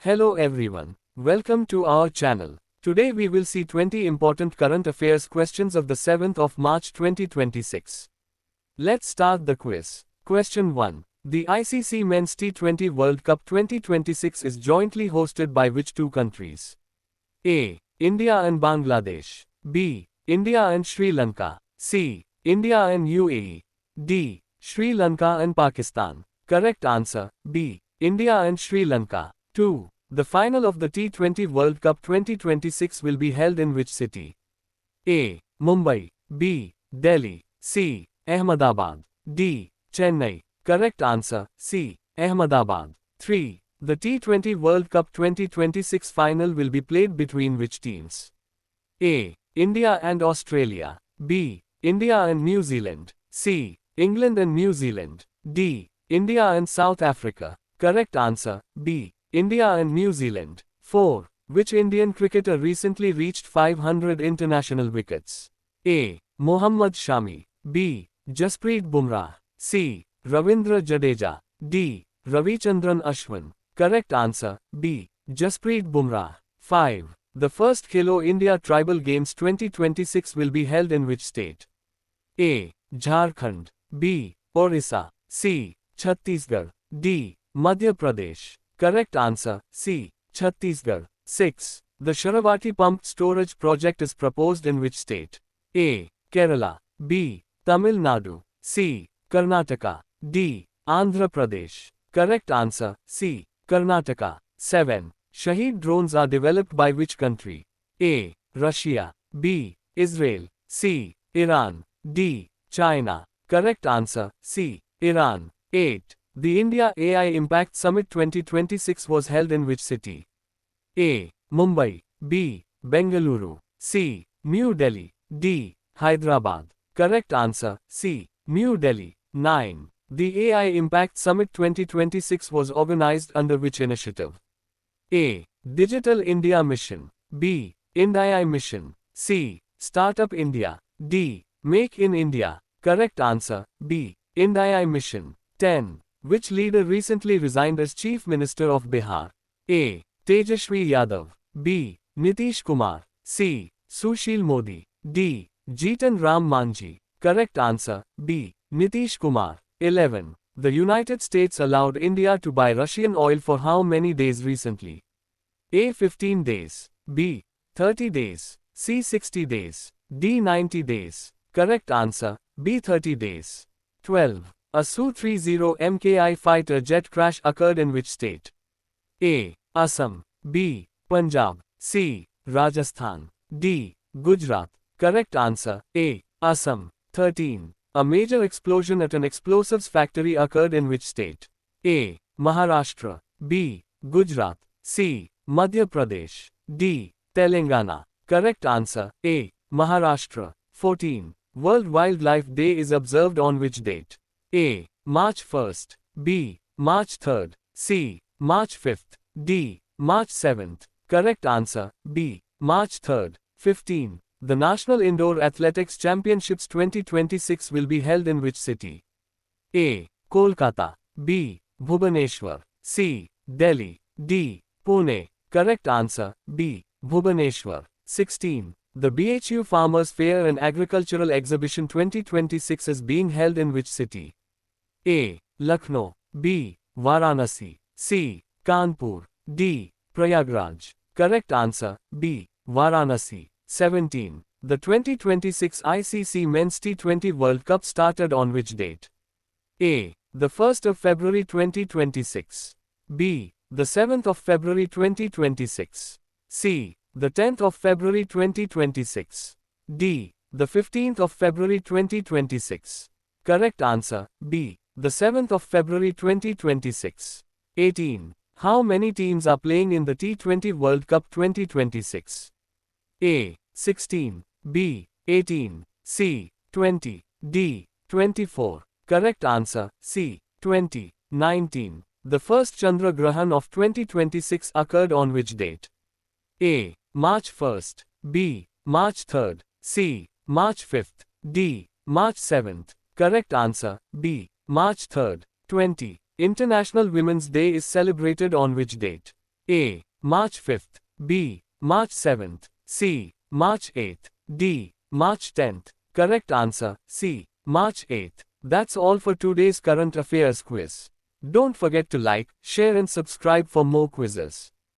Hello everyone. Welcome to our channel. Today we will see 20 important current affairs questions of the 7th of March 2026. Let's start the quiz. Question 1. The ICC Men's T20 World Cup 2026 is jointly hosted by which two countries? A. India and Bangladesh. B. India and Sri Lanka. C. India and UAE. D. Sri Lanka and Pakistan. Correct answer, B. India and Sri Lanka. 2. The final of the T20 World Cup 2026 will be held in which city? A. Mumbai. B. Delhi. C. Ahmedabad. D. Chennai. Correct answer, C. Ahmedabad. 3. The T20 World Cup 2026 final will be played between which teams? A. India and Australia. B. India and New Zealand. C. England and New Zealand. D. India and South Africa. Correct answer, B. India and New Zealand. 4. Which Indian cricketer recently reached 500 international wickets? A. Mohammad Shami. B. Jasprit Bumrah. C. Ravindra Jadeja. D. Ravichandran Ashwin. Correct answer, B. Jasprit Bumrah. 5. The first Khelo India Tribal Games 2026 will be held in which state? A. Jharkhand. B. Orissa. C. Chhattisgarh. D. Madhya Pradesh. Correct answer, C. Chhattisgarh. 6. The Sharavati Pumped Storage Project is proposed in which state? A. Kerala. B. Tamil Nadu. C. Karnataka. D. Andhra Pradesh. Correct answer, C. Karnataka. 7. Shahed drones are developed by which country? A. Russia. B. Israel. C. Iran. D. China. Correct answer, C. Iran. 8. The India AI Impact Summit 2026 was held in which city? A. Mumbai. B. Bengaluru. C. New Delhi. D. Hyderabad. Correct answer, C. New Delhi. 9. The AI Impact Summit 2026 was organized under which initiative? A. Digital India Mission. B. IndAI Mission. C. Startup India. D. Make in India. Correct answer, B. IndAI Mission. 10. Which leader recently resigned as Chief Minister of Bihar? A. Tejashwi Yadav. B. Nitish Kumar. C. Sushil Modi. D. Jitan Ram Manji. Correct answer, B. Nitish Kumar. 11. The United States allowed India to buy Russian oil for how many days recently? A. 15 days. B. 30 days. C. 60 days. D. 90 days. Correct answer, B. 30 days. 12. A Su-30 MKI fighter jet crash occurred in which state? A. Assam. B. Punjab. C. Rajasthan. D. Gujarat. Correct answer, A. Assam. 13. A major explosion at an explosives factory occurred in which state? A. Maharashtra. B. Gujarat. C. Madhya Pradesh. D. Telangana. Correct answer, A. Maharashtra. 14. World Wildlife Day is observed on which date? A. March 1st. B. March 3rd. C. March 5th. D. March 7th. Correct answer, B. March 3rd. 15. The National Indoor Athletics Championships 2026 will be held in which city? A. Kolkata. B. Bhubaneswar. C. Delhi. D. Pune. Correct answer, B. Bhubaneswar. 16. The BHU Farmers Fair and Agricultural Exhibition 2026 is being held in which city? A. Lucknow. B. Varanasi. C. Kanpur. D. Prayagraj. Correct answer, B. Varanasi. 17. The 2026 ICC Men's T20 World Cup started on which date? A. The 1st of February 2026. B. The 7th of February 2026. C. The 10th of February 2026. D. The 15th of February 2026. Correct answer, B. The 7th of February 2026. 18. How many teams are playing in the T20 World Cup 2026? A. 16. B. 18. C. 20. D. 24. Correct answer, C. 20. 19. The first Chandra Grahan of 2026 occurred on which date? A. March 1st. B. March 3rd. C. March 5th. D. March 7th. Correct answer, B. March 3rd. 20. International Women's Day is celebrated on which date? A. March 5th. B. March 7th. C. March 8th. D. March 10th. Correct answer, C. March 8th. That's all for today's current affairs quiz. Don't forget to like, share and subscribe for more quizzes.